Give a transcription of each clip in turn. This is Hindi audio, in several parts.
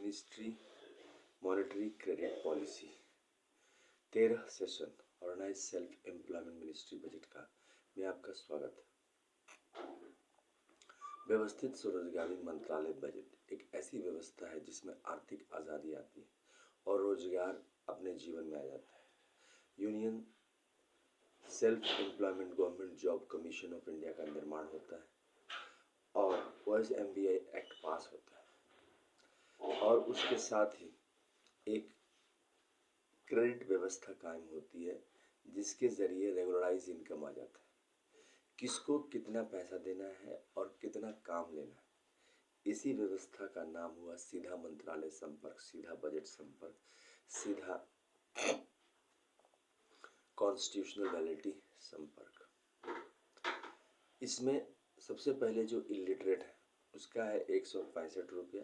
Ministry monetary credit policy 13 session organise self employment ministry budget का में आपका स्वागत है। व्यवस्थित स्वरोजगारी मंत्रालय बजट एक ऐसी व्यवस्था है जिसमें आर्थिक आज़ादी आती है और रोजगार अपने जीवन में आ जाता है। Union self employment government job commission of India का निर्माण होता है और OSMBI एक्ट पास होता है और उसके साथ ही एक क्रेडिट व्यवस्था कायम होती है जिसके जरिए रेगुलराइज इनकम आ जाता है। किसको कितना पैसा देना है और कितना काम लेना है, इसी व्यवस्था का नाम हुआ सीधा मंत्रालय संपर्क, सीधा बजट संपर्क, सीधा कॉन्स्टिट्यूशनल वैलिडिटी संपर्क। इसमें सबसे पहले जो इलिटरेट है उसका है 165 रुपया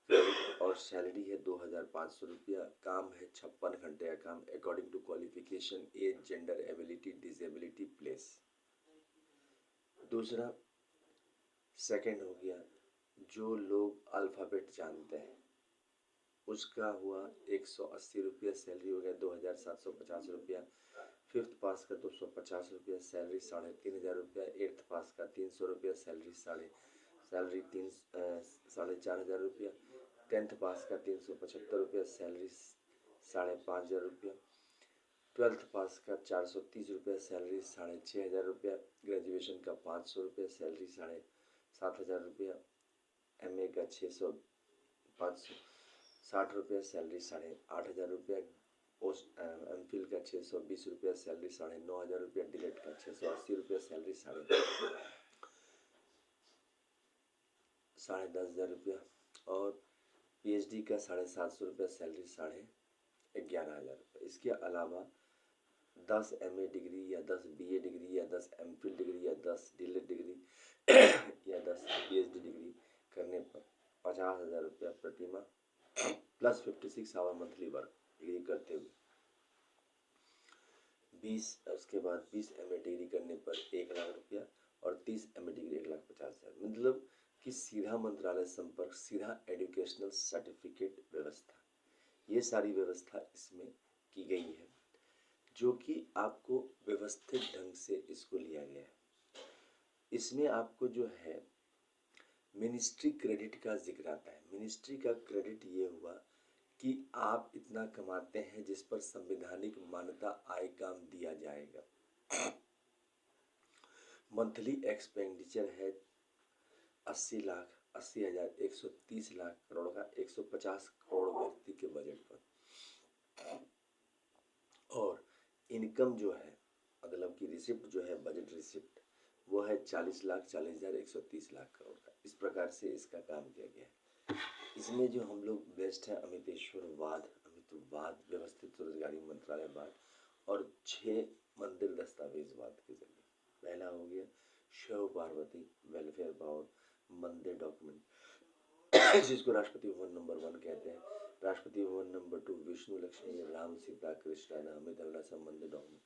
क्रेडिट और सैलरी है 2500 रुपया। काम है 56 घंटे का काम according to qualification, age, gender, ability, disability, place. दूसरा सेकंड हो गया जो लोग अल्फ़ाबेट जानते हैं उसका हुआ 180 रुपया, सैलरी हो गया 2750 रुपया। फिफ्थ पास का 250 रुपया, सैलरी 3500 रुपया। एट्थ पास का 300 रुपया, सैलरी 4500 रुपया। 10th पास का 375 रुपया, सैलरी 5500 रुपया। 12th पास का 430 रुपया, सैलरी 6500 रुपया। ग्रेजुएशन का 500 रुपया, सैलरी 7500 रुपया। MA का 560 रुपया, सैलरी 8500 रुपया। MPhil का 620 रुपया, सैलरी 9500 रुपया। डिलेट का 680 रुपया, सैलरी 10,500 रुपया और PhD का 750 रुपया, सैलरी 11,500 रुपया। इसके अलावा 10 MA डिग्री या 10 BA डिग्री या 10 MPhil डिग्री या 10 डिलेट डिग्री या 10 PhD डिग्री करने पर 50,000 रुपया प्रति माह plus 56 hour monthly work degree करते हुए 20 उसके बाद 20 MA डिग्री करने पर 1 लाख रुपया और 30 MA डिग्री 1,50,000। मतलब कि सीधा मंत्रालय संपर्क, सीधा एजुकेशनल सर्टिफिकेट व्यवस्था, ये सारी व्यवस्था इसमें की गई है जो कि आपको व्यवस्थित ढंग से इसको लिया गया है। इसमें आपको जो है मिनिस्ट्री क्रेडिट का जिक्र आता है। मिनिस्ट्री का क्रेडिट ये हुआ कि आप इतना कमाते हैं जिस पर संवैधानिक मान्यता आय काम दिया जाएगा। मंथली एक्सपेंडिचर है 130 लाख करोड़ का 150 करोड़ व्यक्ति के बजट पर। और इनकम जो है मतलब कि रिसिप्ट जो है बजट रिसिप्ट वो है 40,40,130 लाख करोड़ का। इस प्रकार से इसका काम किया गया है। इसमें जो हम लोग बेस्ट है अमितेश्वरवाद, अमितवाद, व्यवस्थित स्वरोजगारी मंत्रालयवाद और 6 मंदिर दस्तावेजवाद के जरिए। पहला हो गया शिव पार्वती वेलफेयर बोर्ड मंदिर डॉक्यूमेंट जिसको राष्ट्रपति भवन नंबर 1 कहते हैं। राष्ट्रपति भवन नंबर 2 विष्णु लक्ष्मी राम सीता कृष्ण अमित अभिलाषा मंदिर डॉक्यूमेंट।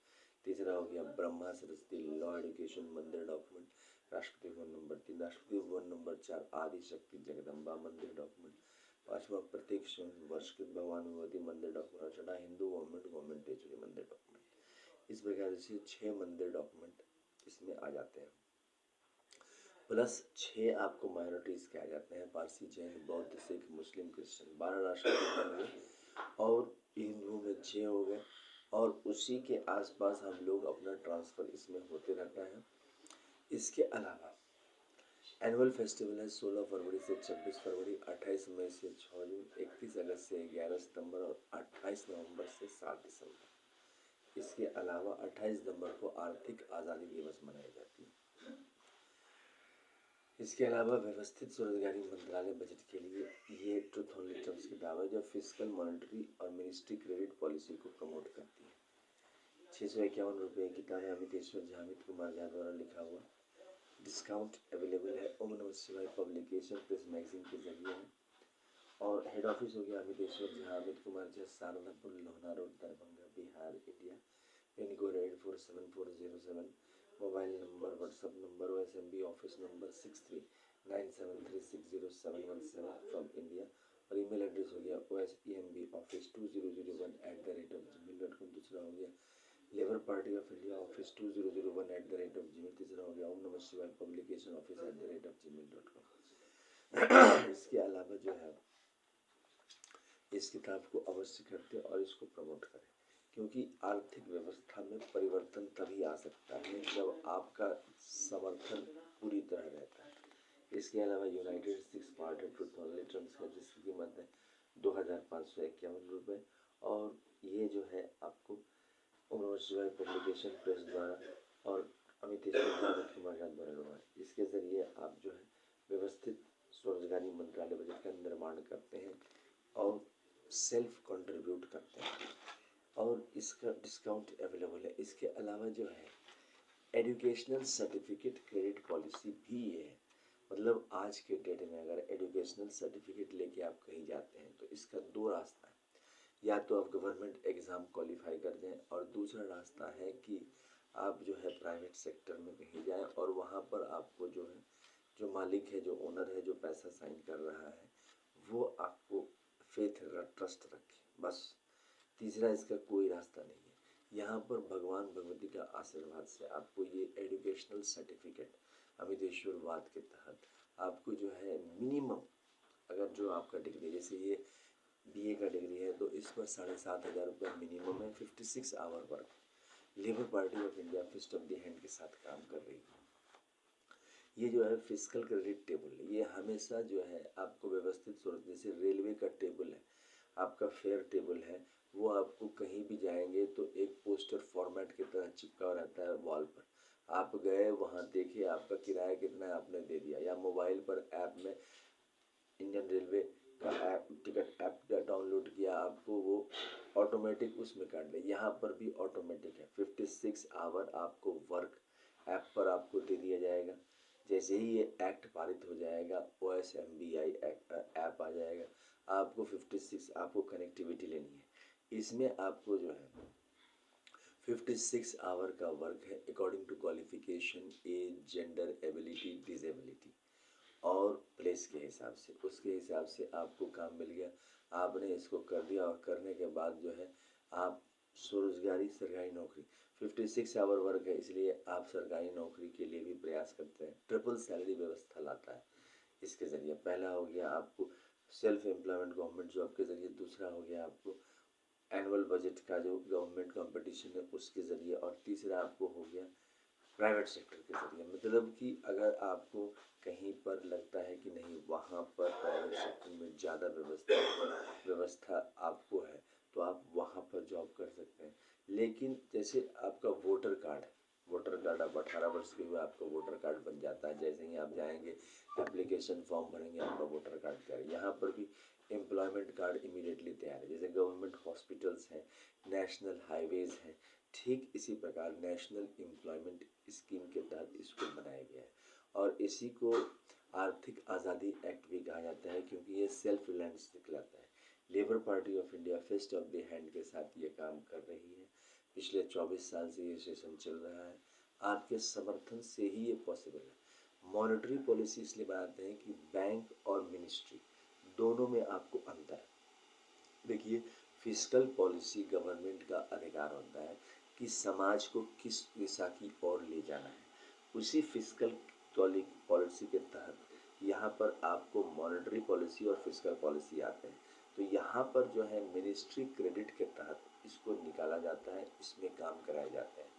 तीसरा हो गया ब्रह्मा सरस्वती लॉ एजुकेशन मंदिर document Rashtrapati Bhavan number 3। Rashtrapati Bhavan number 4 आदि शक्ति जगदम्बा मंदिर डॉक्यूमेंट। पांचवा प्रत्येक वर्षकृत भगवानुवती मंदिर डॉक्यूमेंट। छठा हिंदू गवर्नमेंट टेचुरी मंदिर डॉक्यूमेंट। इस प्रकार से 6 मंदिर डॉक्यूमेंट इसमें आ जाते हैं प्लस 6 आपको माइनॉरिटीज के आ जाते हैं, पारसी, जैन, बौद्ध, सिख, मुस्लिम, क्रिश्चियन। 12 राष्ट्रपति बन गए और हिंदुओं में 6 हो गए और उसी के आसपास हम लोग अपना ट्रांसफर इसमें होते रहता है। इसके अलावा एनुअल फेस्टिवल है 16 फरवरी से 26 फरवरी, 28 मई से 6 जून, 31 अगस्त से 11 सितंबर और 28 नवंबर से 7 दिसंबर। इसके अलावा 28 दिसंबर को आर्थिक आज़ादी दिवस मनाई जाती है। इसके अलावा व्यवस्थित स्वरोजगारी मंत्रालय बजट के लिए ये ट्रुथ ओनली टर्म्स किताब है जो फिस्कल, मॉनेटरी और मिनिस्ट्री क्रेडिट पॉलिसी को प्रमोट करती है। 651 रुपये की किताब है अमितेश्वर झा, अमित कुमार झा द्वारा लिखा हुआ। डिस्काउंट अवेलेबल है ओम नमः शिवाय पब्लिकेशन प्रेस मैगजीन के जरिए है और हेड ऑफिस हो गया Amiteshwar Jha, Amit Kumar Jha, Saranapur, Lohna road, Darbhanga, Bihar, India. Pin code 847407। Mobile number, WhatsApp number, OSMB office number 6397360717 from India और ईमेल एड्रेस हो गया osemb office2001@gmail.com। दूसरा हो गया labour Party of India office2001@gmail। तीसरा हो गया ओम नमः शिवाय पब्लिकेशन office@gmail.com। इसके अलावा जो है इस किताब को अवश्य खरीदें और इसको प्रमोट करें, क्योंकि आर्थिक व्यवस्था में परिवर्तन तभी आ सकता है जब आपका समर्थन पूरी तरह रहता है। इसके अलावा यूनाइटेड स्टेट्स पार्ट ट्रूथ और लिटरल्स है जिसकी कीमत है 2551 रुपये, और ये जो है आपको ओम शिवाय पब्लिकेशन प्रेस द्वारा और अमित कुमार द्वारा इसके ज़रिए आप जो है व्यवस्थित स्वरोजगारी मंत्रालय बजट का निर्माण करते हैं और सेल्फ कंट्रीब्यूट करते हैं, और इसका डिस्काउंट अवेलेबल है। इसके अलावा जो है एजुकेशनल सर्टिफिकेट क्रेडिट पॉलिसी भी है, मतलब आज के डेट में अगर एजुकेशनल सर्टिफिकेट लेके आप कहीं जाते हैं तो इसका दो रास्ता है, या तो आप गवर्नमेंट एग्ज़ाम क्वालिफाई कर जाएं, और दूसरा रास्ता है कि आप जो है प्राइवेट सेक्टर में कहीं जाएं और वहाँ पर आपको जो है जो मालिक है, जो ओनर है, जो पैसा साइन कर रहा है, वो आपको फेथ ट्रस्ट रखे, बस। तीसरा इसका कोई रास्ता नहीं है। यहाँ पर भगवान भगवती का आशीर्वाद से आपको ये एजुकेशनल सर्टिफिकेट अमितेश्वरवाद के तहत आपको जो है मिनिमम, अगर जो आपका डिग्री जैसे ये बीए का डिग्री है तो इस पर 7,500 रुपये मिनिमम है। 56 hour work Labour Party of India fist of the hand के साथ काम कर रही है। ये जो है फिजिकल क्रेडिट टेबल, ये हमेशा जो है आपको व्यवस्थित स्वरूप, जैसे रेलवे का टेबल है, आपका फेयर टेबल है, वो आपको कहीं भी जाएंगे तो एक पोस्टर फॉर्मेट की तरह चिपका रहता है वॉल पर। आप गए वहाँ देखे आपका किराया कितना है, आपने दे दिया, या मोबाइल पर ऐप में इंडियन रेलवे का ऐप टिकट ऐप डाउनलोड किया, आपको वो ऑटोमेटिक उसमें काट दे। यहाँ पर भी ऑटोमेटिक है। 56 आवर आपको वर्क ऐप पर आपको दे दिया जाएगा। जैसे ही ये एक्ट पारित हो जाएगा OSMBI ऐप आ जाएगा, आपको 56 आपको कनेक्टिविटी लेनी है। इसमें आपको जो है 56 आवर का वर्क है according to qualification, age, gender, ability, disability और प्लेस के हिसाब से, उसके हिसाब से आपको काम मिल गया। आपने इसको कर दिया और करने के बाद जो है आप स्वरोजगारी सरकारी नौकरी 56 आवर वर्क है, इसलिए आप सरकारी नौकरी के लिए भी प्रयास करते हैं। ट्रिपल सैलरी व्यवस्था लाता है इसके ज़रिए। पहला हो गया आपको सेल्फ एम्प्लॉयमेंट गवर्नमेंट जॉब के ज़रिए, दूसरा हो गया आपको एनुअल बजट का जो गवर्नमेंट कंपटीशन है उसके ज़रिए, और तीसरा आपको हो गया प्राइवेट सेक्टर के ज़रिए। मतलब कि अगर आपको कहीं पर लगता है कि नहीं वहाँ पर प्राइवेट सेक्टर में ज़्यादा व्यवस्था आपको है तो आप वहाँ पर जॉब कर सकते हैं। लेकिन जैसे आपका वोटर कार्ड है, वोटर कार्ड आप 18 वर्ष के हुए आपका वोटर कार्ड बन जाता है। जैसे ही आप जाएंगे एप्लीकेशन फॉर्म भरेंगे, आपका वोटर कार्ड तैयार है। यहाँ पर भी एम्प्लॉयमेंट कार्ड इमीडिएटली तैयार है। जैसे गवर्नमेंट हॉस्पिटल्स हैं, नेशनल हाईवेज़ हैं, ठीक इसी प्रकार नेशनल एम्प्लॉयमेंट स्कीम के तहत इसको बनाया गया है। और इसी को आर्थिक आज़ादी एक्ट भी कहा जाता है, क्योंकि ये सेल्फ रिलायंस दिखलाता है। Labour Party of India fist of the hand के साथ ये काम कर रही है। पिछले 24 साल से ये सेशन चल रहा है। आपके समर्थन से ही ये पॉसिबल है। मॉनेटरी पॉलिसी इसलिए बनाते हैं कि बैंक और मिनिस्ट्री दोनों में आपको अंतर है। देखिए, फिस्कल पॉलिसी गवर्नमेंट का अधिकार होता है कि समाज को किस दिशा की ओर ले जाना है। उसी फिस्कल पॉलिसी के तहत यहाँ पर आपको मॉनेटरी पॉलिसी और फिस्कल पॉलिसी आते हैं। तो यहाँ पर जो है मिनिस्ट्री क्रेडिट के तहत इसको निकाला जाता है, इसमें काम कराए जाते हैं,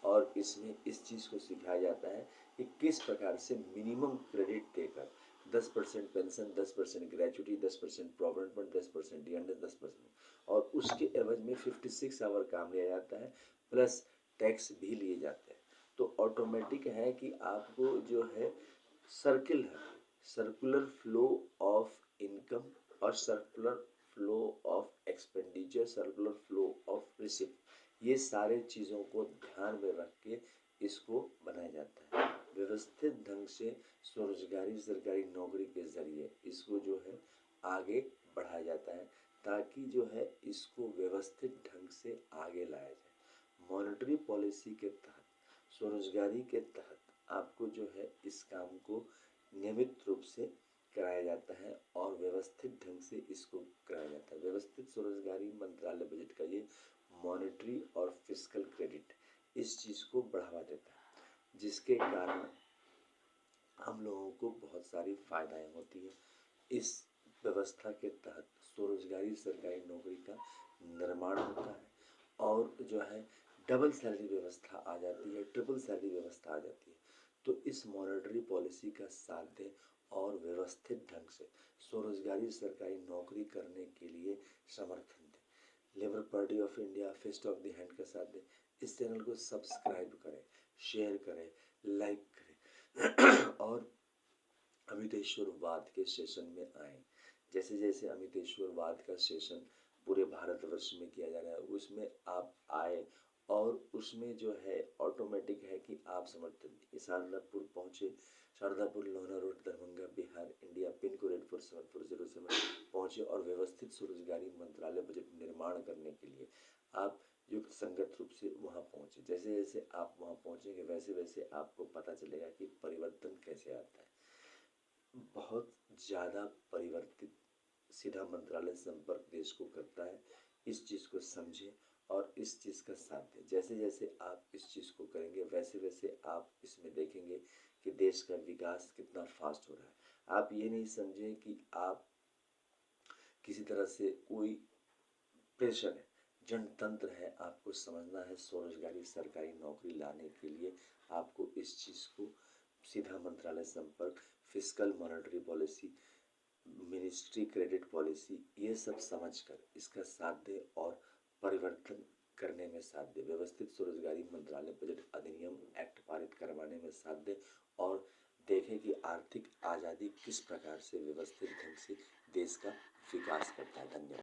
और इसमें इस चीज़ को सिखाया जाता है कि किस प्रकार से मिनिमम क्रेडिट देकर 10% पेंशन, 10% ग्रेचुटी, 10% प्रोविडेंट फंड, 10% डी&एस, 10%, और उसके एवज में 56 आवर काम लिया जाता है, प्लस टैक्स भी लिए जाते हैं। तो ऑटोमेटिक है कि आपको जो है सर्किल है, सर्कुलर फ्लो ऑफ इनकम और circular flow of expenditure, circular flow of receipt, ये सारे चीज़ों को ध्यान में रख के इसको बनाया जाता है। व्यवस्थित ढंग से स्वरोजगारी सरकारी नौकरी के ज़रिए इसको जो है आगे बढ़ाया जाता है, ताकि जो है इसको व्यवस्थित ढंग से आगे लाया जाए। मॉनेटरी पॉलिसी के तहत, स्वरोजगारी के तहत आपको जो है इस काम को नियमित रूप से कराया जाता है और व्यवस्थित ढंग से इसको कराया जाता है। व्यवस्थित स्वरोजगारी मंत्रालय बजट का ये मॉनेटरी और फिस्कल क्रेडिट इस चीज़ को बढ़ावा देता है, जिसके कारण हम लोगों को बहुत सारी फायदाएं होती है। इस व्यवस्था के तहत स्वरोजगारी सरकारी नौकरी का निर्माण होता है और जो है डबल सैलरी व्यवस्था आ जाती है, ट्रिपल सैलरी व्यवस्था आ जाती है। तो इस मॉनेटरी पॉलिसी का साथ दें और व्यवस्थित ढंग से स्वरोजगारी सरकारी नौकरी करने के लिए समर्थन दें। Labour Party of India fest of the hand का साथ दें। इस चैनल को सब्सक्राइब करें, शेयर करें, लाइक करें और अमितेश्वरवाद के सेशन में आए। जैसे जैसे अमितेश्वरवाद का सेशन पूरे भारतवर्ष में किया जा रहा है, उसमें आप आए और उसमें जो है ऑटोमेटिक है कि आप समर्थन शारदापुर पहुँचे, Shardapur Lohna road Darbhanga Bihar India pin code 847407 पहुँचे और व्यवस्थित स्वरोजगारी मंत्रालय बजट निर्माण करने के लिए आप युक्त संगत रूप से वहाँ पहुँचे। जैसे जैसे आप वहाँ पहुँचेंगे वैसे वैसे आपको पता चलेगा कि परिवर्तन कैसे आता है। बहुत ज़्यादा परिवर्तित सीधा मंत्रालय संपर्क देश को करता है। इस चीज़ को समझें और इस चीज़ का साथ दें। जैसे जैसे आप इस चीज़ को करेंगे वैसे वैसे आप इसमें देखेंगे कि देश का विकास कितना फास्ट हो रहा है। आप ये नहीं समझें कि आप किसी तरह से कोई प्रेशर है, जनतंत्र है, आपको समझना है स्वरोजगारी सरकारी नौकरी लाने के लिए आपको इस चीज़ को सीधा मंत्रालय संपर्क, fiscal monetary policy, ministry credit policy ये सब समझकर इसका साथ दे और परिवर्तन करने में साथ दे। व्यवस्थित स्वरोजगारी मंत्रालय बजट अधिनियम एक्ट पारित करवाने में साथ दे और देखें कि आर्थिक आज़ादी किस प्रकार से व्यवस्थित ढंग से देश का विकास करता है। धन्यवाद।